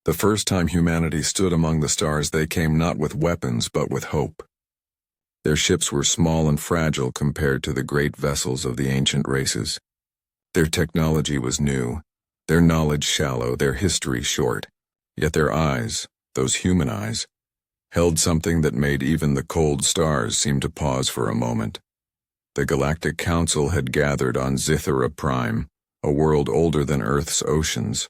The first time humanity stood among the stars, they came not with weapons but with hope. Their ships were small and fragile compared to the great vessels of the ancient races. Their technology was new, their knowledge shallow, their history short, yet their eyes, those human eyes, held something that made even the cold stars seem to pause for a moment. The Galactic Council had gathered on Zithera Prime, a world older than Earth's oceans.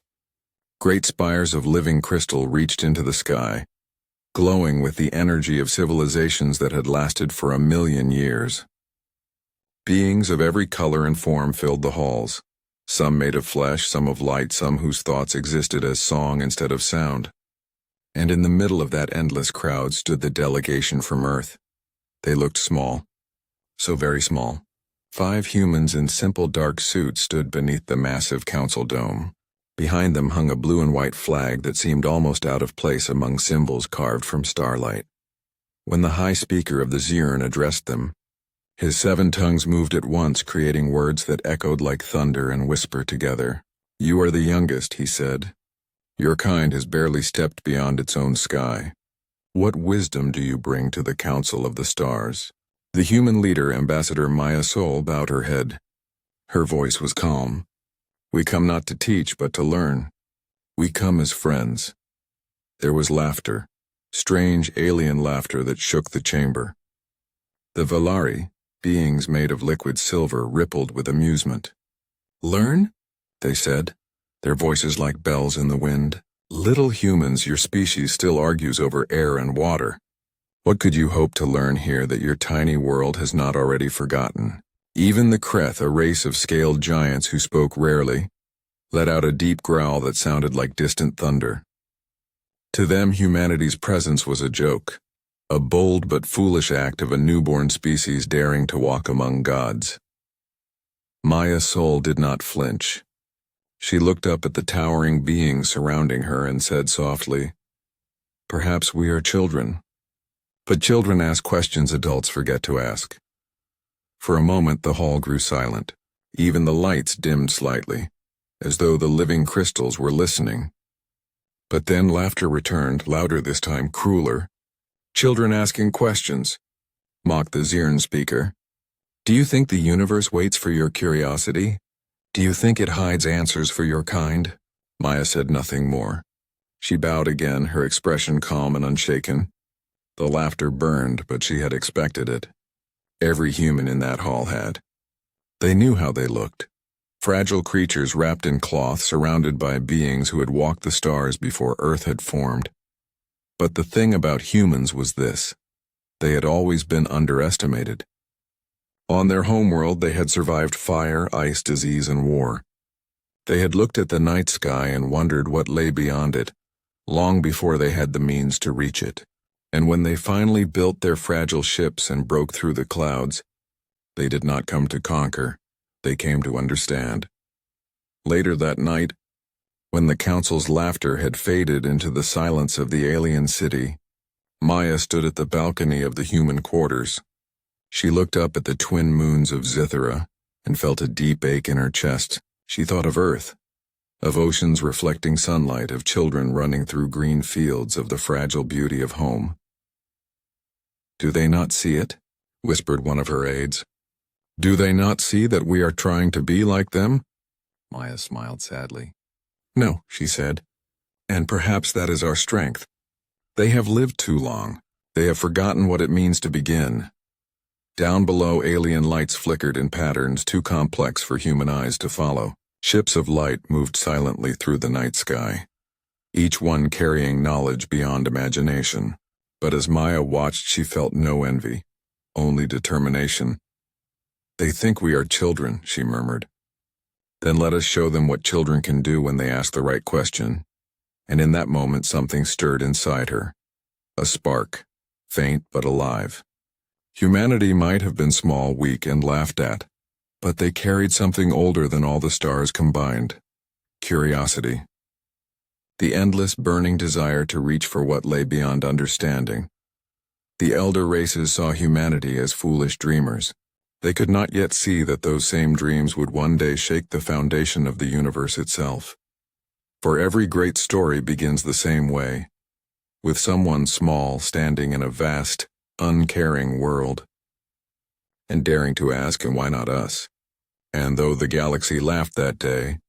Great spires of living crystal reached into the sky, glowing with the energy of civilizations that had lasted for 1,000,000 years. Beings of every color and form filled the halls, some made of flesh, some of light, some whose thoughts existed as song instead of sound. And in the middle of that endless crowd stood the delegation from Earth. They looked small, so very small. 5 humans in simple dark suits stood beneath the massive council dome. Behind them hung a blue and white flag that seemed almost out of place among symbols carved from starlight. When the high speaker of the Zirn addressed them, his 7 tongues moved at once, creating words that echoed like thunder and whispered together. "You are the youngest," he said. "Your kind has barely stepped beyond its own sky. What wisdom do you bring to the Council of the Stars?" The human leader, Ambassador Maya Sol, bowed her head. Her voice was calm. "We come not to teach, but to learn. We come as friends." There was laughter, strange alien laughter that shook the chamber. The Valari, beings made of liquid silver, rippled with amusement. "Learn?" they said, their voices like bells in the wind. "Little humans, your species still argues over air and water. What could you hope to learn here that your tiny world has not already forgotten?" Even the Kreth, a race of scaled giants who spoke rarely, let out a deep growl that sounded like distant thunder. To them, humanity's presence was a joke, a bold but foolish act of a newborn species daring to walk among gods. Maya Sol did not flinch. She looked up at the towering beings surrounding her and said softly, "Perhaps we are children. But children ask questions adults forget to ask." For a moment the hall grew silent. Even the lights dimmed slightly, as though the living crystals were listening. But then laughter returned, louder this time, crueler. "Children asking questions," mocked the Zirn speaker. "Do you think the universe waits for your curiosity? Do you think it hides answers for your kind?" Maya said nothing more. She bowed again, her expression calm and unshaken. The laughter burned, but she had expected it. Every human in that hall had. They knew how they looked. Fragile creatures wrapped in cloth, surrounded by beings who had walked the stars before Earth had formed. But the thing about humans was this: they had always been underestimated. On their homeworld they had survived fire, ice, disease, and war. They had looked at the night sky and wondered what lay beyond it, long before they had the means to reach it. And when they finally built their fragile ships and broke through the clouds, they did not come to conquer, they came to understand. Later that night, when the council's laughter had faded into the silence of the alien city, Maya stood at the balcony of the human quarters. She looked up at the twin moons of Zithera and felt a deep ache in her chest. She thought of Earth, of oceans reflecting sunlight, of children running through green fields, of the fragile beauty of home. "Do they not see it?" whispered one of her aides. "Do they not see that we are trying to be like them?" Maya smiled sadly. "No," she said, "and perhaps that is our strength. They have lived too long. They have forgotten what it means to begin." Down below, alien lights flickered in patterns too complex for human eyes to follow. Ships of light moved silently through the night sky, each one carrying knowledge beyond imagination. But as Maya watched, she felt no envy, only determination. "They think we are children," she murmured. "Then let us show them what children can do when they ask the right question." And in that moment something stirred inside her. A spark, faint but alive. Humanity might have been small, weak, and laughed at, but they carried something older than all the stars combined. Curiosity. The endless burning desire to reach for what lay beyond understanding. The elder races saw humanity as foolish dreamers. They could not yet see that those same dreams would one day shake the foundation of the universe itself. For every great story begins the same way, with someone small standing in a vast, uncaring world, and daring to ask, and why not us? And though the galaxy laughed that day,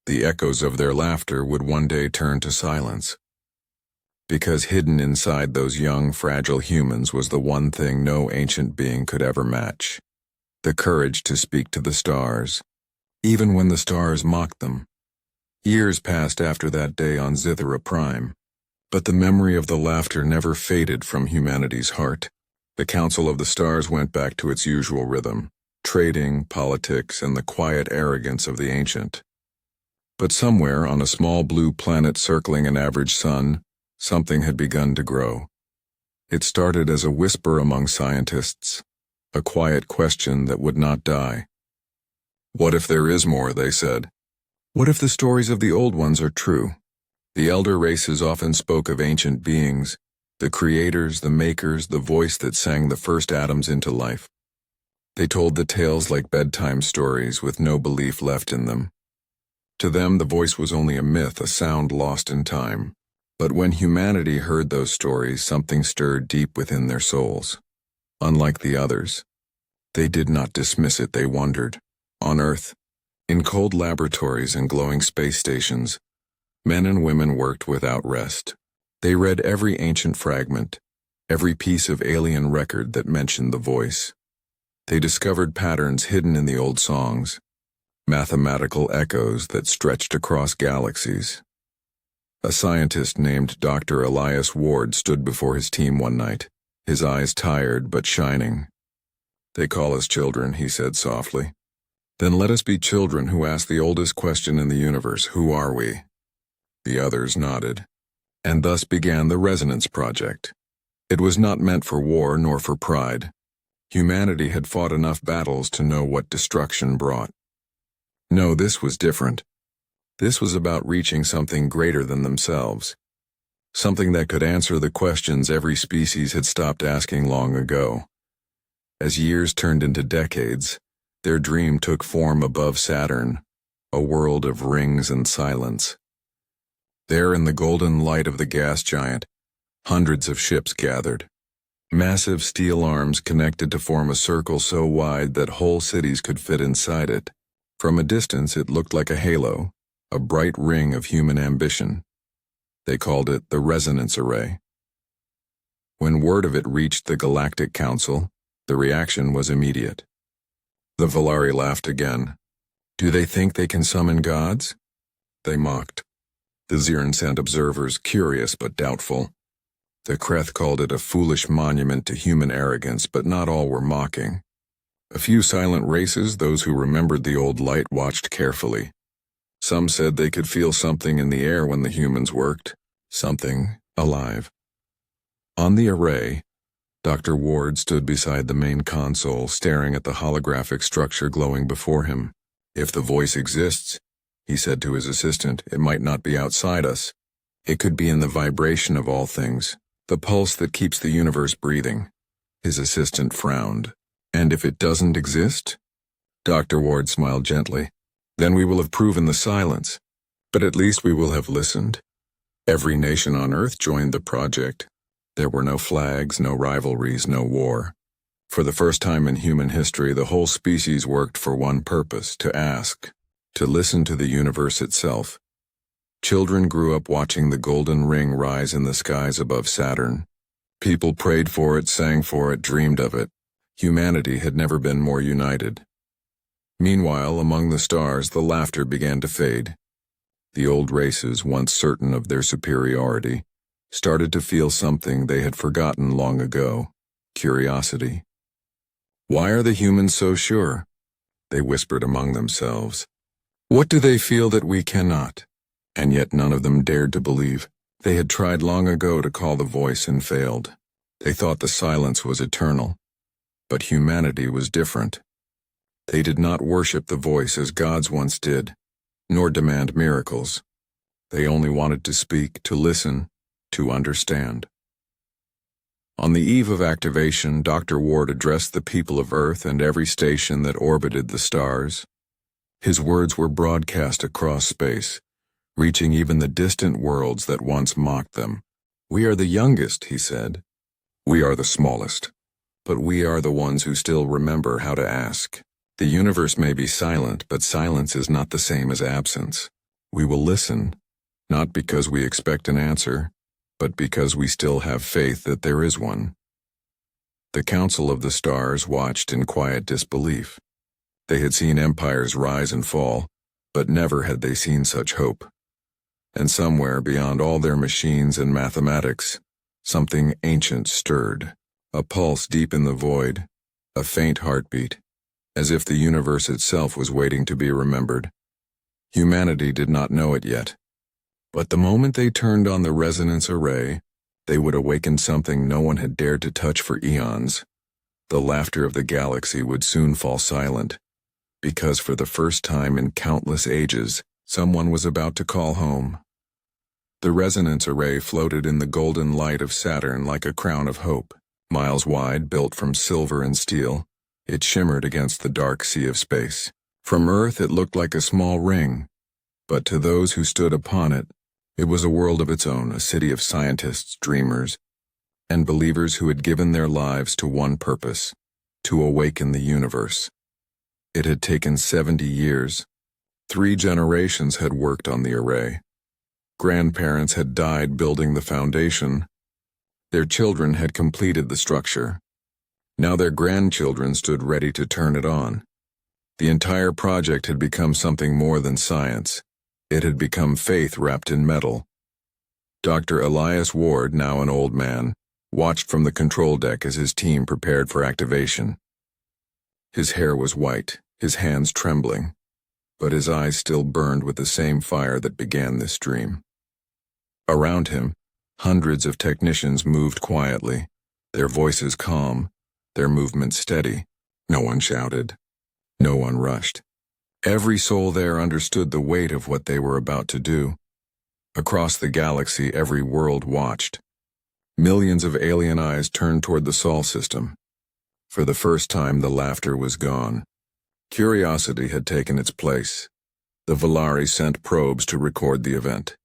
the echoes of their laughter would one day turn to silence. Because hidden inside those young, fragile humans was the one thing no ancient being could ever match: the courage to speak to the stars, even when the stars mocked them. Years passed after that day on Zithera Prime, but the memory of the laughter never faded from humanity's heart. The Council of the Stars went back to its usual rhythm: trading, politics, and the quiet arrogance of the ancient. But somewhere on a small blue planet circling an average sun, something had begun to grow. It started as a whisper among scientists, a quiet question that would not die. What if there is more, they said. What if the stories of the old ones are true? The elder races often spoke of ancient beings, the creators, the makers, the voice that sang the first atoms into life. They told the tales like bedtime stories with no belief left in them. To them, the voice was only a myth, a sound lost in time. But when humanity heard those stories, something stirred deep within their souls. Unlike the others, they did not dismiss it, they wondered. On Earth, in cold laboratories and glowing space stations, men and women worked without rest. They read every ancient fragment, every piece of alien record that mentioned the voice. They discovered patterns hidden in the old songs, mathematical echoes that stretched across galaxies. A scientist named Dr. Elias Ward stood before his team one night, his eyes tired but shining. "They call us children," he said softly. "Then let us be children who ask the oldest question in the universe: who are we?" The others nodded. And thus began the Resonance Project. It was not meant for war nor for pride. Humanity had fought enough battles to know what destruction brought. No, this was different. This was about reaching something greater than themselves, something that could answer the questions every species had stopped asking long ago. As years turned into decades, their dream took form above Saturn, a world of rings and silence. There in the golden light of the gas giant, hundreds of ships gathered. Massive steel arms connected to form a circle so wide that whole cities could fit inside it. From a distance it looked like a halo, a bright ring of human ambition. They called it the Resonance Array. When word of it reached the Galactic Council, the reaction was immediate. The Volari laughed again. "Do they think they can summon gods?" They mocked. The Zirn sent observers, curious but doubtful. The Kreth called it a foolish monument to human arrogance, but not all were mocking. A few silent races, those who remembered the old light, watched carefully. Some said they could feel something in the air when the humans worked, something alive. On the array, Dr. Ward stood beside the main console, staring at the holographic structure glowing before him. "If the voice exists," he said to his assistant, "it might not be outside us. It could be in the vibration of all things, the pulse that keeps the universe breathing." His assistant frowned. "And if it doesn't exist?" Dr. Ward smiled gently. "Then we will have proven the silence. But at least we will have listened." Every nation on Earth joined the project. There were no flags, no rivalries, no war. For the first time in human history, the whole species worked for one purpose: to ask, to listen to the universe itself. Children grew up watching the golden ring rise in the skies above Saturn. People prayed for it, sang for it, dreamed of it. Humanity had never been more united. Meanwhile, among the stars, the laughter began to fade. The old races, once certain of their superiority, started to feel something they had forgotten long ago: curiosity. "Why are the humans so sure?" they whispered among themselves. "What do they feel that we cannot?" And yet none of them dared to believe. They had tried long ago to call the voice and failed. They thought the silence was eternal. But humanity was different. They did not worship the voice as gods once did, nor demand miracles. They only wanted to speak, to listen, to understand. On the eve of activation, Dr. Ward addressed the people of Earth and every station that orbited the stars. His words were broadcast across space, reaching even the distant worlds that once mocked them. "We are the youngest," he said. "We are the smallest. But we are the ones who still remember how to ask. The universe may be silent, but silence is not the same as absence. We will listen, not because we expect an answer, but because we still have faith that there is one." The Council of the Stars watched in quiet disbelief. They had seen empires rise and fall, but never had they seen such hope. And somewhere beyond all their machines and mathematics, something ancient stirred, a pulse deep in the void, a faint heartbeat, as if the universe itself was waiting to be remembered. Humanity did not know it yet, but the moment they turned on the resonance array, they would awaken something no one had dared to touch for eons. The laughter of the galaxy would soon fall silent, because for the first time in countless ages, someone was about to call home. The resonance array floated in the golden light of Saturn like a crown of hope. Miles wide, built from silver and steel, it shimmered against the dark sea of space. From Earth it looked like a small ring, but to those who stood upon it, it was a world of its own, a city of scientists, dreamers, and believers who had given their lives to one purpose: to awaken the universe. It had taken 70 years. 3 generations had worked on the array. Grandparents had died building the foundation. Their children had completed the structure. Now their grandchildren stood ready to turn it on. The entire project had become something more than science. It had become faith wrapped in metal. Dr. Elias Ward, now an old man, watched from the control deck as his team prepared for activation. His hair was white, his hands trembling, but his eyes still burned with the same fire that began this dream. Around him, hundreds of technicians moved quietly, their voices calm, their movements steady. No one shouted. No one rushed. Every soul there understood the weight of what they were about to do. Across the galaxy, every world watched. Millions of alien eyes turned toward the Sol system. For the first time, the laughter was gone. Curiosity had taken its place. The Valari sent probes to record the event.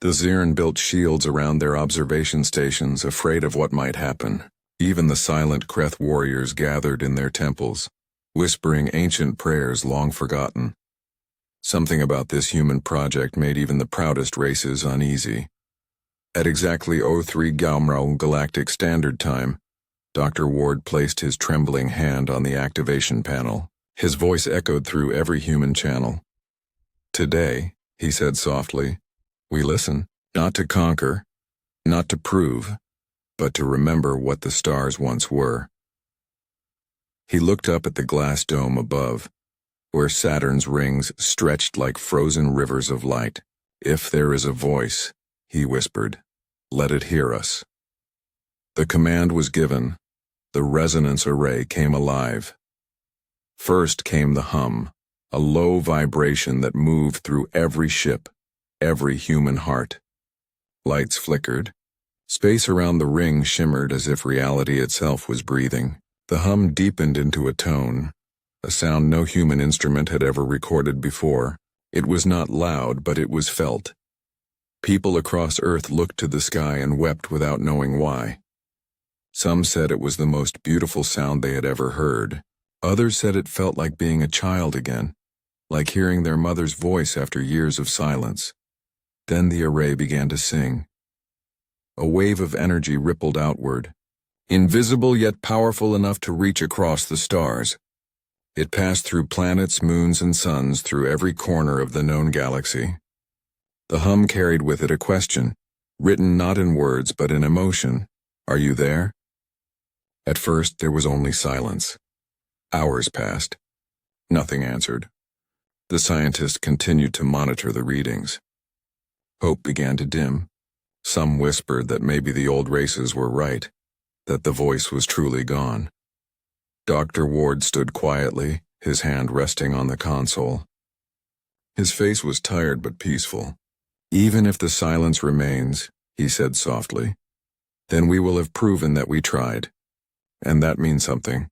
The Zirn built shields around their observation stations, afraid of what might happen. Even the silent Kreth warriors gathered in their temples, whispering ancient prayers long forgotten. Something about this human project made even the proudest races uneasy. At exactly 03 Gaumral Galactic Standard Time, Dr. Ward placed his trembling hand on the activation panel. His voice echoed through every human channel. "Today," he said softly, "we listen, not to conquer, not to prove, but to remember what the stars once were." He looked up at the glass dome above, where Saturn's rings stretched like frozen rivers of light. "If there is a voice," he whispered, "let it hear us." The command was given. The resonance array came alive. First came the hum, a low vibration that moved through every ship, every human heart. Lights flickered. Space around the ring shimmered as if reality itself was breathing. The hum deepened into a tone, a sound no human instrument had ever recorded before. It was not loud, but it was felt. People across Earth looked to the sky and wept without knowing why. Some said it was the most beautiful sound they had ever heard. Others said it felt like being a child again, like hearing their mother's voice after years of silence. Then the array began to sing. A wave of energy rippled outward, invisible yet powerful enough to reach across the stars. It passed through planets, moons, and suns, through every corner of the known galaxy. The hum carried with it a question, written not in words but in emotion. "Are you there?" At first there was only silence. Hours passed. Nothing answered. The scientist continued to monitor the readings. Hope began to dim. Some whispered that maybe the old races were right, that the voice was truly gone. Dr. Ward stood quietly, his hand resting on the console. His face was tired but peaceful. "Even if the silence remains," he said softly, "then we will have proven that we tried. And that means something."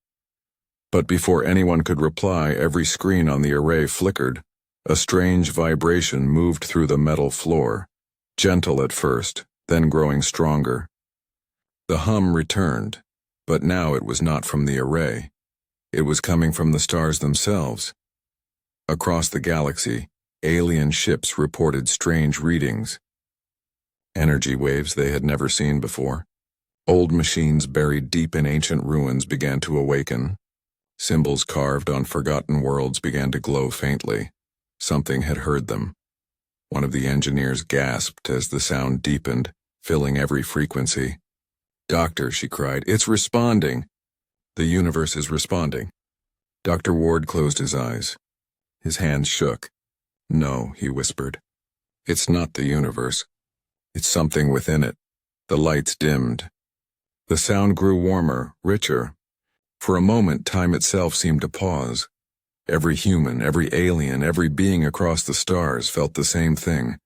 But before anyone could reply, every screen on the array flickered. A strange vibration moved through the metal floor, gentle at first, then growing stronger. The hum returned, but now it was not from the array. It was coming from the stars themselves. Across the galaxy, alien ships reported strange readings. Energy waves they had never seen before. Old machines buried deep in ancient ruins began to awaken. Symbols carved on forgotten worlds began to glow faintly. Something had heard them. One of the engineers gasped as the sound deepened, filling every frequency. "Doctor," she cried, "it's responding." "The universe is responding." Dr. Ward closed his eyes. His hands shook. "No," he whispered. "It's not the universe. It's something within it." The lights dimmed. The sound grew warmer, richer. For a moment, time itself seemed to pause. Every human, every alien, every being across the stars felt the same thing.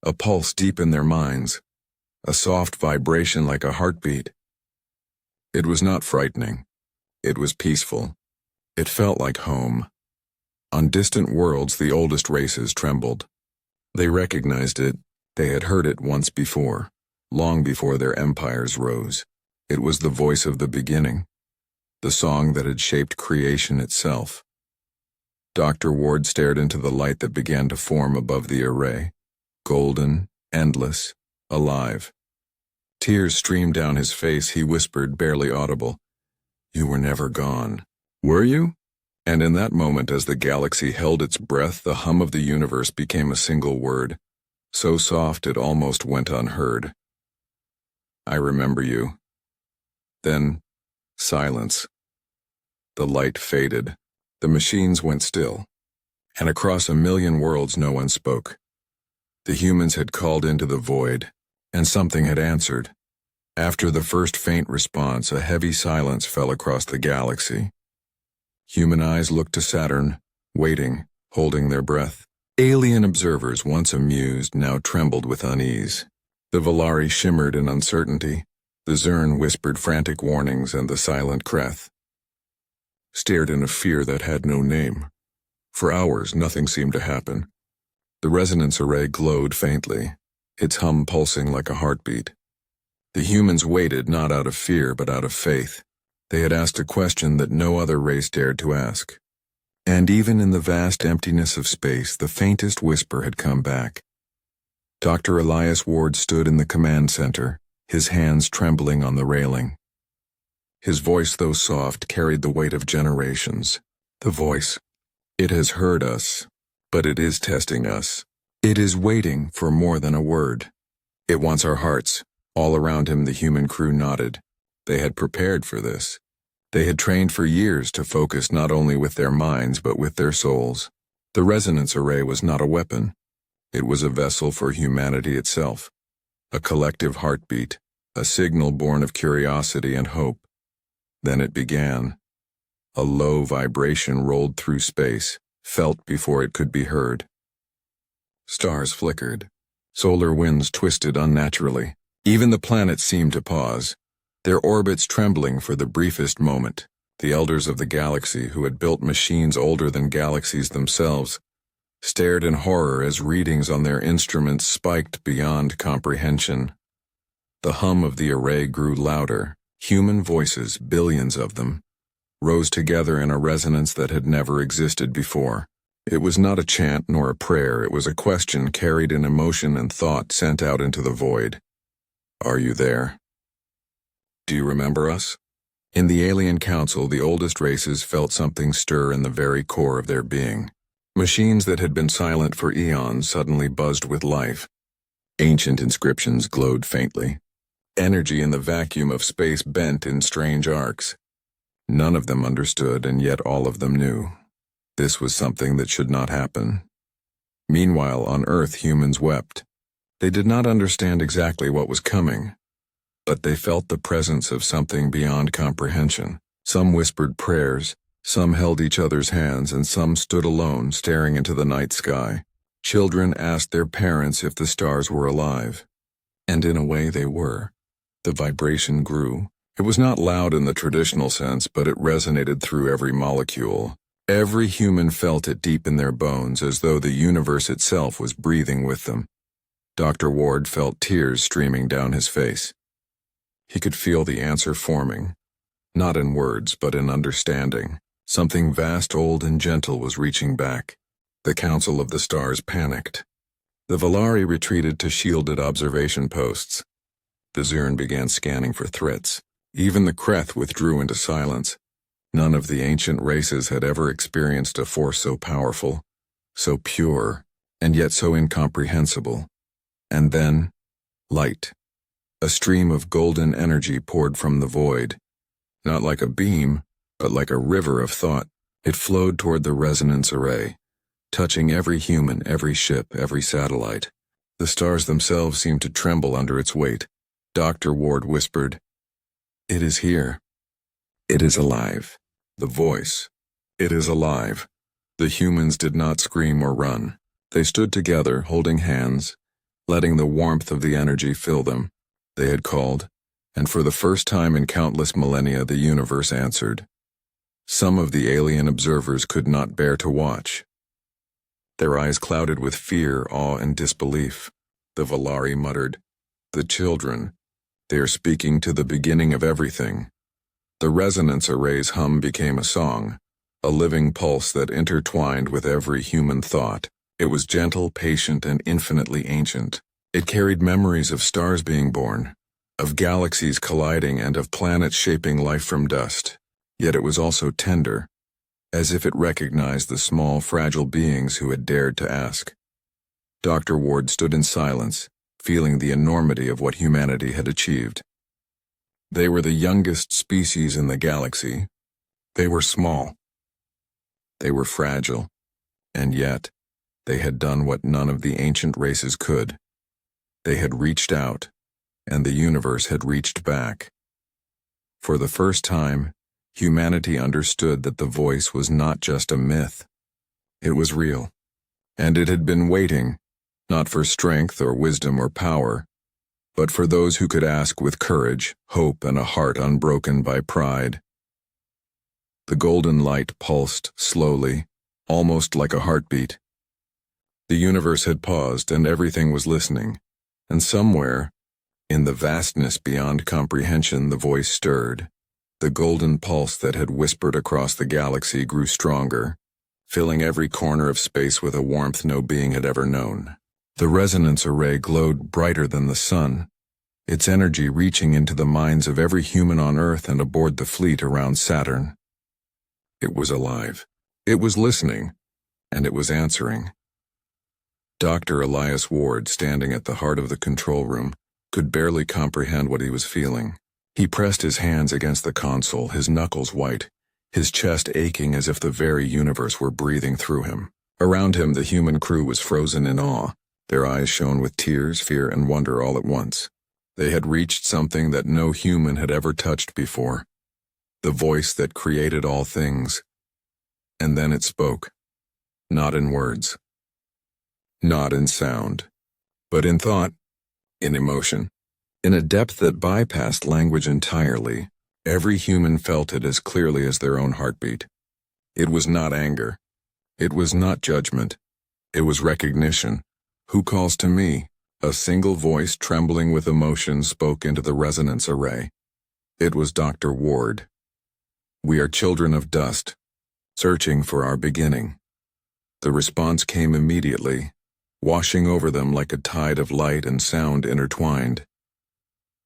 A pulse deep in their minds. A soft vibration like a heartbeat. It was not frightening. It was peaceful. It felt like home. On distant worlds, the oldest races trembled. They recognized it. They had heard it once before, long before their empires rose. It was the voice of the beginning, the song that had shaped creation itself. Dr. Ward stared into the light that began to form above the array, golden, endless, alive. Tears streamed down his face. He whispered, barely audible, "You were never gone." "Were you?" And in that moment, as the galaxy held its breath, the hum of the universe became a single word, so soft it almost went unheard. "I remember you." Then, silence. The light faded. The machines went still. And across a million worlds no one spoke. The humans had called into the void, and something had answered. After the first faint response, a heavy silence fell across the galaxy. Human eyes looked to Saturn, waiting, holding their breath. Alien observers, once amused, now trembled with unease. The Volari shimmered in uncertainty. The Zern whispered frantic warnings, and the silent Kreth stared in a fear that had no name. For hours, nothing seemed to happen. The resonance array glowed faintly, its hum pulsing like a heartbeat. The humans waited, not out of fear, but out of faith. They had asked a question that no other race dared to ask. And even in the vast emptiness of space, the faintest whisper had come back. Dr. Elias Ward stood in the command center, his hands trembling on the railing. His voice, though soft, carried the weight of generations. The voice. It has heard us, but it is testing us. It is waiting for more than a word. It wants our hearts. All around him the human crew nodded. They had prepared for this. They had trained for years to focus not only with their minds but with their souls. The resonance array was not a weapon. It was a vessel for humanity itself. A collective heartbeat, a signal born of curiosity and hope. Then it began. A low vibration rolled through space, felt before it could be heard. Stars flickered. Solar winds twisted unnaturally. Even the planets seemed to pause, their orbits trembling for the briefest moment. The elders of the galaxy, who had built machines older than galaxies themselves, stared in horror as readings on their instruments spiked beyond comprehension. The hum of the array grew louder. Human voices, billions of them, rose together in a resonance that had never existed before. It was not a chant nor a prayer. It was a question carried in emotion and thought sent out into the void. Are you there? Do you remember us? In the alien council, the oldest races felt something stir in the very core of their being. Machines that had been silent for eons suddenly buzzed with life. Ancient inscriptions glowed faintly. Energy in the vacuum of space bent in strange arcs. None of them understood, and yet all of them knew. This was something that should not happen. Meanwhile, on Earth, humans wept. They did not understand exactly what was coming, but they felt the presence of something beyond comprehension. Some whispered prayers, some held each other's hands, and some stood alone, staring into the night sky. Children asked their parents if the stars were alive. And in a way they were. The vibration grew. It was not loud in the traditional sense, but it resonated through every molecule. Every human felt it deep in their bones, as though the universe itself was breathing with them. Dr. Ward felt tears streaming down his face. He could feel the answer forming, not in words but in understanding. Something vast, old, and gentle was reaching back. The Council of the Stars panicked. The Valari retreated to shielded observation posts. The Zirn began scanning for threats. Even the Kreth withdrew into silence. None of the ancient races had ever experienced a force so powerful, so pure, and yet so incomprehensible. And then, light. A stream of golden energy poured from the void. Not like a beam, but like a river of thought. It flowed toward the resonance array, touching every human, every ship, every satellite. The stars themselves seemed to tremble under its weight. Dr. Ward whispered, "It is here. It is alive." The voice. It is alive. The humans did not scream or run. They stood together, holding hands, letting the warmth of the energy fill them. They had called, and for the first time in countless millennia the universe answered. Some of the alien observers could not bear to watch. Their eyes clouded with fear, awe, and disbelief. The Valari muttered, "The children. They are speaking to the beginning of everything." The resonance array's hum became a song, a living pulse that intertwined with every human thought. It was gentle, patient, and infinitely ancient. It carried memories of stars being born, of galaxies colliding, and of planets shaping life from dust. Yet it was also tender, as if it recognized the small, fragile beings who had dared to ask. Dr. Ward stood in silence, feeling the enormity of what humanity had achieved. They were the youngest species in the galaxy. They were small. They were fragile. And yet, they had done what none of the ancient races could. They had reached out, and the universe had reached back. For the first time, humanity understood that the voice was not just a myth. It was real. And it had been waiting, not for strength or wisdom or power, but for those who could ask with courage, hope, and a heart unbroken by pride. The golden light pulsed slowly, almost like a heartbeat. The universe had paused, and everything was listening. And somewhere, in the vastness beyond comprehension, the voice stirred. The golden pulse that had whispered across the galaxy grew stronger, filling every corner of space with a warmth no being had ever known. The resonance array glowed brighter than the sun, its energy reaching into the minds of every human on Earth and aboard the fleet around Saturn. It was alive. It was listening, and it was answering. Dr. Elias Ward, standing at the heart of the control room, could barely comprehend what he was feeling. He pressed his hands against the console, his knuckles white, his chest aching as if the very universe were breathing through him. Around him, the human crew was frozen in awe. Their eyes shone with tears, fear, and wonder all at once. They had reached something that no human had ever touched before. The voice that created all things. And then it spoke. Not in words. Not in sound. But in thought. In emotion. In a depth that bypassed language entirely. Every human felt it as clearly as their own heartbeat. It was not anger. It was not judgment. It was recognition. "Who calls to me?" A single voice trembling with emotion spoke into the resonance array. It was Dr. Ward. "We are children of dust, searching for our beginning." The response came immediately, washing over them like a tide of light and sound intertwined.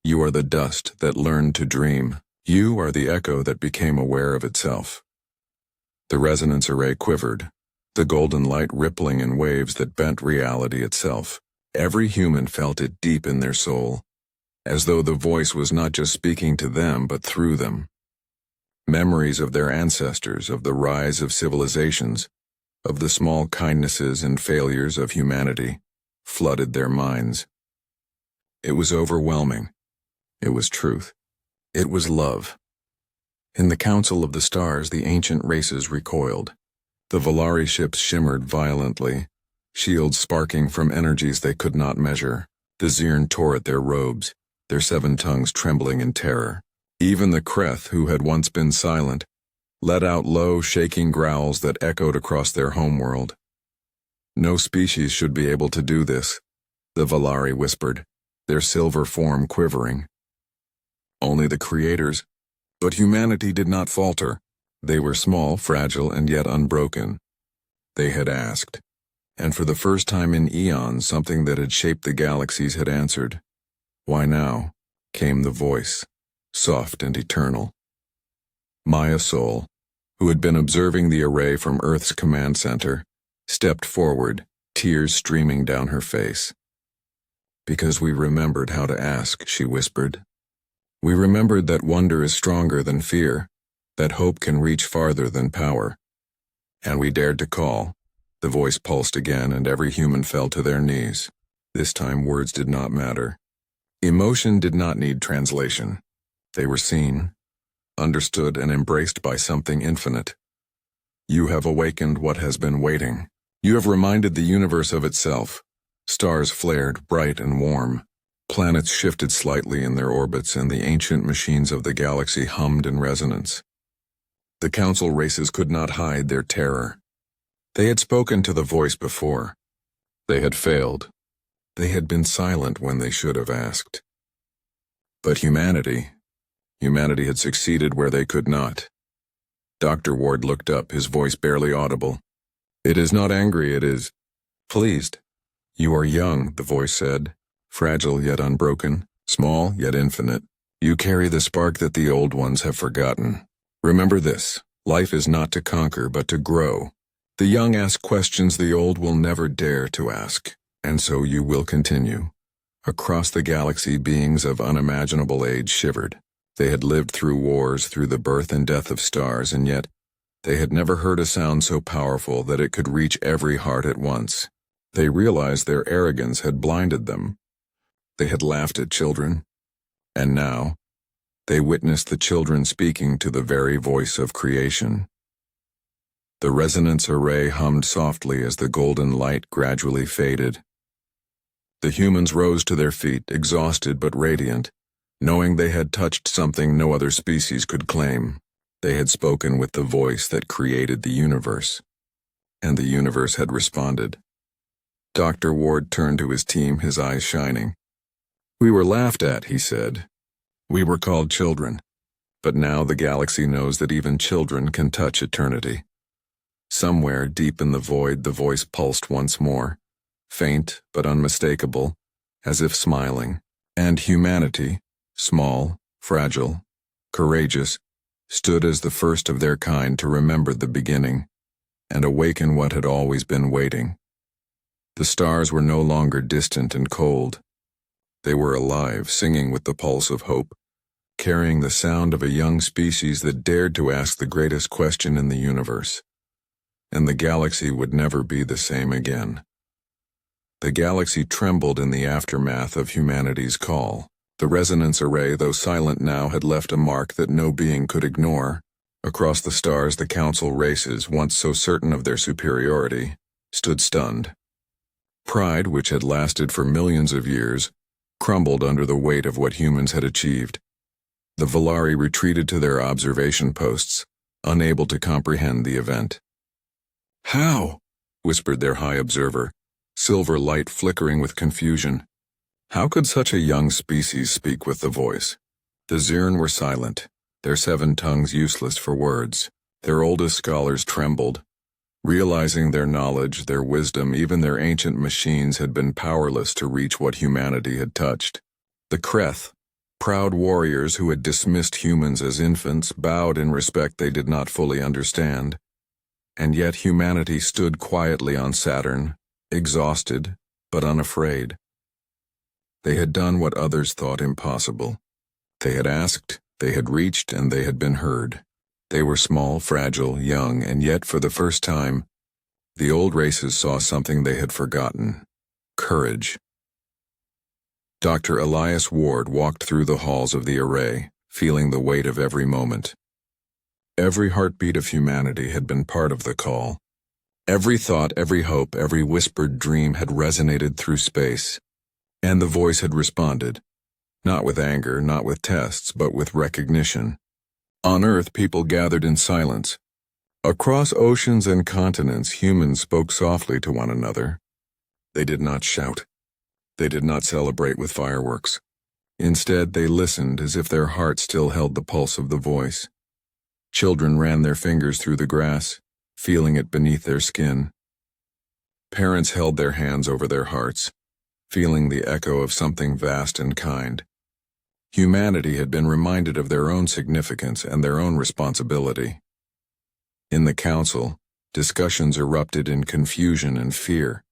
"You are the dust that learned to dream. You are the echo that became aware of itself." The resonance array quivered, the golden light rippling in waves that bent reality itself. Every human felt it deep in their soul, as though the voice was not just speaking to them but through them. Memories of their ancestors, of the rise of civilizations, of the small kindnesses and failures of humanity, flooded their minds. It was overwhelming. It was truth. It was love. In the Council of the Stars, the ancient races recoiled. The Valari ships shimmered violently, shields sparking from energies they could not measure. The Zirn tore at their robes, their 7 tongues trembling in terror. Even the Kreth, who had once been silent, let out low, shaking growls that echoed across their homeworld. No species should be able to do this, the Valari whispered, their silver form quivering. Only the creators. But humanity did not falter. They were small, fragile, and yet unbroken. They had asked. And for the first time in eons, something that had shaped the galaxies had answered. Why now? Came the voice, soft and eternal. Maya Sol, who had been observing the array from Earth's command center, stepped forward, tears streaming down her face. Because we remembered how to ask, she whispered. We remembered that wonder is stronger than fear, that hope can reach farther than power. And we dared to call. The voice pulsed again, and every human fell to their knees. This time words did not matter. Emotion did not need translation. They were seen, understood, and embraced by something infinite. You have awakened what has been waiting. You have reminded the universe of itself. Stars flared, bright and warm. Planets shifted slightly in their orbits, and the ancient machines of the galaxy hummed in resonance. The council races could not hide their terror. They had spoken to the voice before. They had failed. They had been silent when they should have asked. But humanity had succeeded where they could not. Dr. Ward looked up, his voice barely audible. It is not angry, it is pleased. You are young, the voice said, fragile yet unbroken, small yet infinite. You carry the spark that the old ones have forgotten. Remember this, life is not to conquer but to grow. The young ask questions the old will never dare to ask, and so you will continue. Across the galaxy, beings of unimaginable age shivered. They had lived through wars, through the birth and death of stars, and yet they had never heard a sound so powerful that it could reach every heart at once. They realized their arrogance had blinded them. They had laughed at children, and now they witnessed the children speaking to the very voice of creation. The resonance array hummed softly as the golden light gradually faded. The humans rose to their feet, exhausted but radiant, knowing they had touched something no other species could claim. They had spoken with the voice that created the universe, and the universe had responded. Dr. Ward turned to his team, his eyes shining. We were laughed at, he said. We were called children, but now the galaxy knows that even children can touch eternity. Somewhere deep in the void, the voice pulsed once more, faint but unmistakable, as if smiling. And humanity, small, fragile, courageous, stood as the first of their kind to remember the beginning and awaken what had always been waiting. The stars were no longer distant and cold. They were alive, singing with the pulse of hope, carrying the sound of a young species that dared to ask the greatest question in the universe. And the galaxy would never be the same again. The galaxy trembled in the aftermath of humanity's call. The resonance array, though silent now, had left a mark that no being could ignore. Across the stars, the council races, once so certain of their superiority, stood stunned. Pride, which had lasted for millions of years, crumbled under the weight of what humans had achieved. The Valari retreated to their observation posts, unable to comprehend the event. How? Whispered their high observer, silver light flickering with confusion. How could such a young species speak with the voice? The Zirn were silent, their 7 tongues useless for words. Their oldest scholars trembled, realizing their knowledge, their wisdom, even their ancient machines had been powerless to reach what humanity had touched. The Kreth, proud warriors who had dismissed humans as infants, bowed in respect they did not fully understand. And yet humanity stood quietly on Saturn, exhausted but unafraid. They had done what others thought impossible. They had asked, they had reached, and they had been heard. They were small, fragile, young, and yet for the first time, the old races saw something they had forgotten: courage. Dr. Elias Ward walked through the halls of the array, feeling the weight of every moment. Every heartbeat of humanity had been part of the call. Every thought, every hope, every whispered dream had resonated through space. And the voice had responded, not with anger, not with tests, but with recognition. On Earth, people gathered in silence. Across oceans and continents, humans spoke softly to one another. They did not shout. They did not celebrate with fireworks. Instead, they listened as if their hearts still held the pulse of the voice. Children ran their fingers through the grass, feeling it beneath their skin. Parents held their hands over their hearts, feeling the echo of something vast and kind. Humanity had been reminded of their own significance and their own responsibility. In the council, discussions erupted in confusion and fear.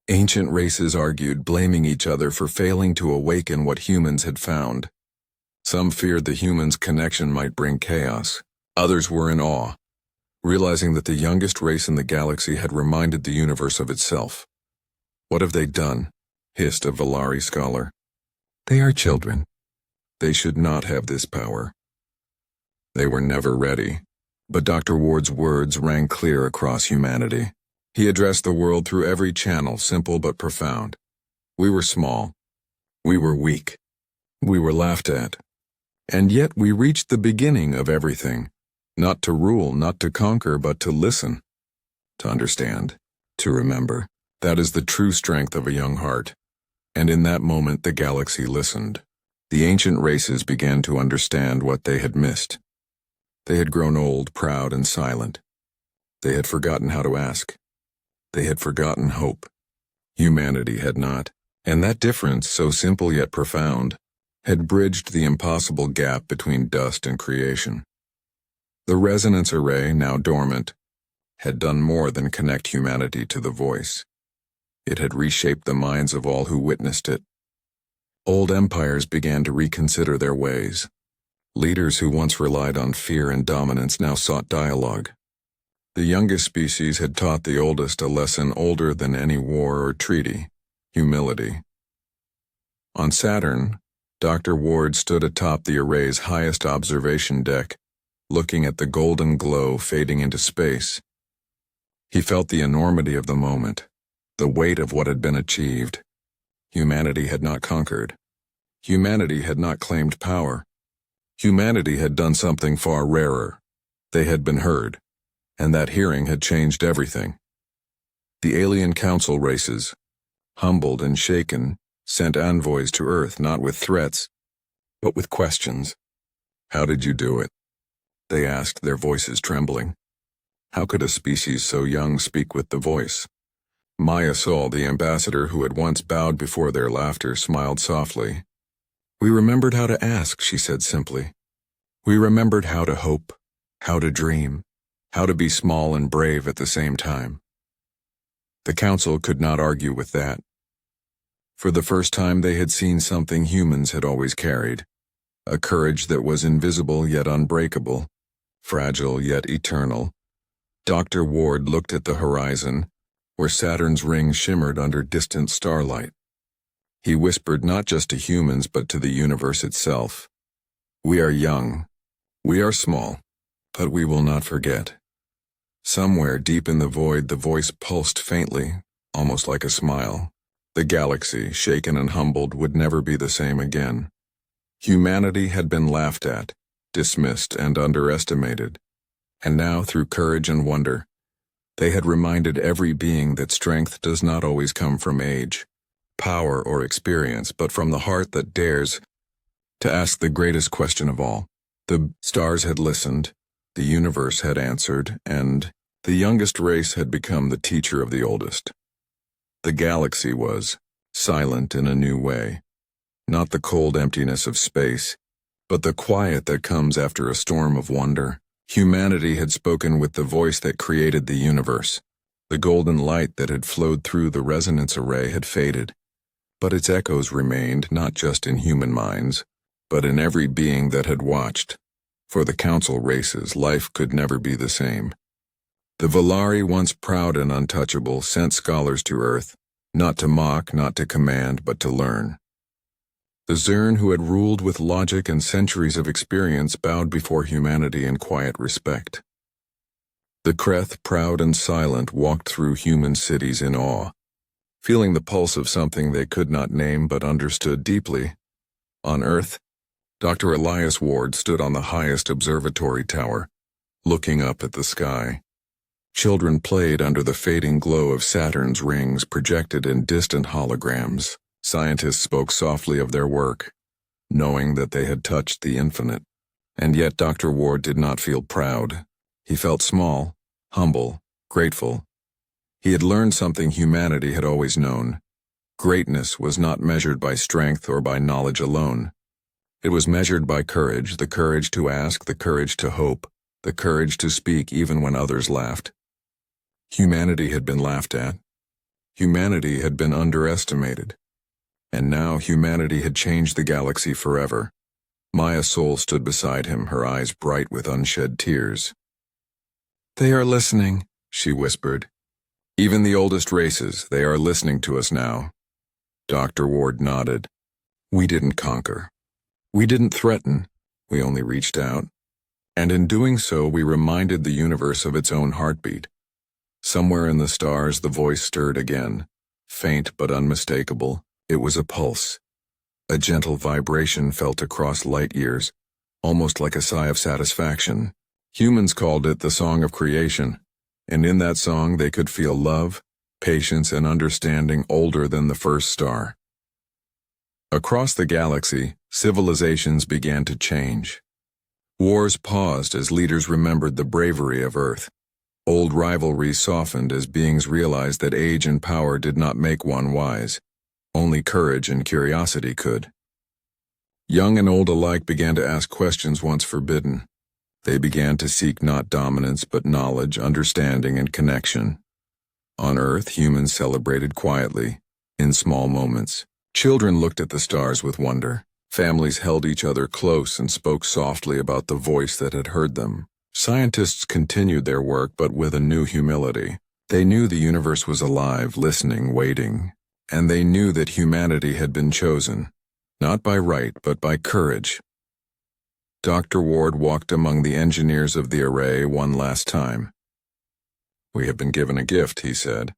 Ancient races argued, blaming each other for failing to awaken what humans had found. Some feared the humans' connection might bring chaos. Others were in awe, realizing that the youngest race in the galaxy had reminded the universe of itself. "What have they done?" hissed a Valari scholar. "They are children. They should not have this power." They were never ready, but Dr. Ward's words rang clear across humanity. He addressed the world through every channel, simple but profound. We were small. We were weak. We were laughed at. And yet we reached the beginning of everything. Not to rule, not to conquer, but to listen. To understand. To remember. That is the true strength of a young heart. And in that moment the galaxy listened. The ancient races began to understand what they had missed. They had grown old, proud, and silent. They had forgotten how to ask. They had forgotten hope. Humanity had not. And that difference, so simple yet profound, had bridged the impossible gap between dust and creation. The resonance array, now dormant, had done more than connect humanity to the voice. It had reshaped the minds of all who witnessed it. Old empires began to reconsider their ways. Leaders who once relied on fear and dominance now sought dialogue. The youngest species had taught the oldest a lesson older than any war or treaty: humility. On Saturn, Dr. Ward stood atop the array's highest observation deck, looking at the golden glow fading into space. He felt the enormity of the moment, the weight of what had been achieved. Humanity had not conquered. Humanity had not claimed power. Humanity had done something far rarer. They had been heard, and that hearing had changed everything. The alien council races, humbled and shaken, sent envoys to Earth not with threats, but with questions. "How did you do it?" they asked, their voices trembling. How could a species so young speak with the voice? Maya Sol, the ambassador who had once bowed before their laughter, smiled softly. "We remembered how to ask," she said simply. "We remembered how to hope, how to dream, how to be small and brave at the same time." The council could not argue with that. For the first time they had seen something humans had always carried, a courage that was invisible yet unbreakable, fragile yet eternal. Dr. Ward looked at the horizon, where Saturn's ring shimmered under distant starlight. He whispered not just to humans but to the universe itself. "We are young. We are small, but we will not forget." Somewhere deep in the void, the voice pulsed faintly, almost like a smile. The galaxy, shaken and humbled, would never be the same again. Humanity had been laughed at, dismissed, and underestimated. And now, through courage and wonder, they had reminded every being that strength does not always come from age, power, or experience, but from the heart that dares to ask the greatest question of all. The stars had listened, the universe had answered, and the youngest race had become the teacher of the oldest. The galaxy was silent in a new way, not the cold emptiness of space, but the quiet that comes after a storm of wonder. Humanity had spoken with the voice that created the universe. The golden light that had flowed through the resonance array had faded, but its echoes remained not just in human minds, but in every being that had watched. For the council races, life could never be the same. The Valari, once proud and untouchable, sent scholars to Earth, not to mock, not to command, but to learn. The Zern, who had ruled with logic and centuries of experience, bowed before humanity in quiet respect. The Kreth, proud and silent, walked through human cities in awe, feeling the pulse of something they could not name but understood deeply. On Earth, Dr. Elias Ward stood on the highest observatory tower, looking up at the sky. Children played under the fading glow of Saturn's rings projected in distant holograms. Scientists spoke softly of their work, knowing that they had touched the infinite. And yet Dr. Ward did not feel proud. He felt small, humble, grateful. He had learned something humanity had always known. Greatness was not measured by strength or by knowledge alone. It was measured by courage, the courage to ask, the courage to hope, the courage to speak even when others laughed. Humanity had been laughed at. Humanity had been underestimated. And now humanity had changed the galaxy forever. Maya Soul stood beside him, her eyes bright with unshed tears. "They are listening," she whispered. "Even the oldest races, they are listening to us now." Dr. Ward nodded. "We didn't conquer. We didn't threaten. We only reached out. And in doing so, we reminded the universe of its own heartbeat. Somewhere in the stars, the voice stirred again. Faint but unmistakable, it was a pulse. A gentle vibration felt across light years, almost like a sigh of satisfaction. Humans called it the song of creation, and in that song they could feel love, patience, and understanding older than the first star. Across the galaxy, civilizations began to change. Wars paused as leaders remembered the bravery of Earth. Old rivalries softened as beings realized that age and power did not make one wise. Only courage and curiosity could. Young and old alike began to ask questions once forbidden. They began to seek not dominance but knowledge, understanding, and connection. On Earth, humans celebrated quietly, in small moments. Children looked at the stars with wonder. Families held each other close and spoke softly about the voice that had heard them. Scientists continued their work, but with a new humility. They knew the universe was alive, listening, waiting. And they knew that humanity had been chosen, not by right, but by courage. Dr. Ward walked among the engineers of the array one last time. "We have been given a gift," he said.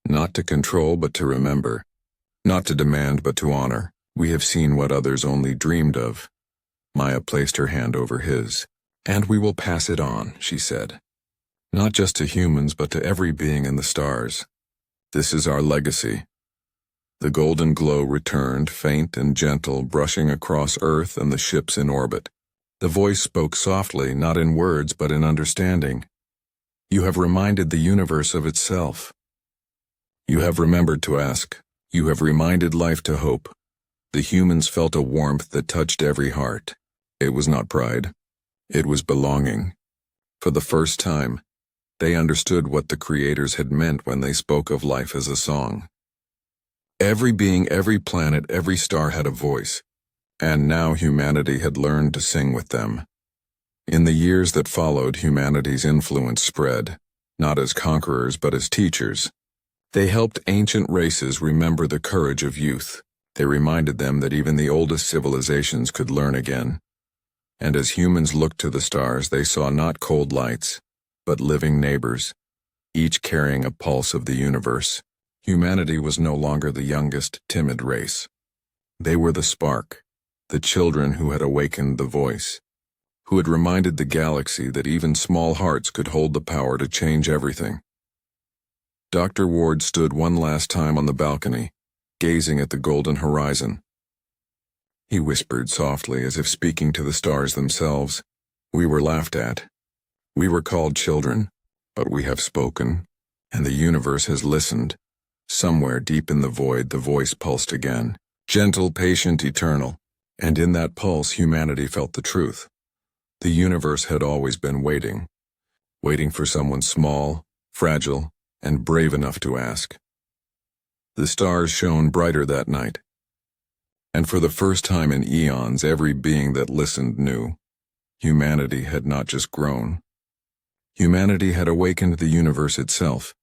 "Not to control, but to remember. Not to demand, but to honor. We have seen what others only dreamed of." Maya placed her hand over his. "And we will pass it on," she said. "Not just to humans, but to every being in the stars. This is our legacy." The golden glow returned, faint and gentle, brushing across Earth and the ships in orbit. The voice spoke softly, not in words, but in understanding. "You have reminded the universe of itself. You have remembered to ask. You have reminded life to hope." The humans felt a warmth that touched every heart. It was not pride. It was belonging. For the first time, they understood what the creators had meant when they spoke of life as a song. Every being, every planet, every star had a voice, and now humanity had learned to sing with them. In the years that followed, humanity's influence spread, not as conquerors but as teachers. They helped ancient races remember the courage of youth. They reminded them that even the oldest civilizations could learn again. And as humans looked to the stars, they saw not cold lights, but living neighbors, each carrying a pulse of the universe. Humanity was no longer the youngest, timid race. They were the spark, the children who had awakened the voice, who had reminded the galaxy that even small hearts could hold the power to change everything. Dr. Ward stood one last time on the balcony, gazing at the golden horizon. He whispered softly, as if speaking to the stars themselves. "We were laughed at. We were called children, but we have spoken, and the universe has listened." Somewhere deep in the void, the voice pulsed again, gentle, patient, eternal, and in that pulse humanity felt the truth. The universe had always been waiting for someone small, fragile, and brave enough to ask. The stars shone brighter that night, and for the first time in eons, every being that listened knew. Humanity had not just grown. Humanity had awakened the universe itself.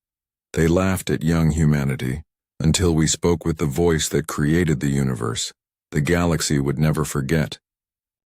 They laughed at young humanity, until we spoke with the voice that created the universe. The galaxy would never forget.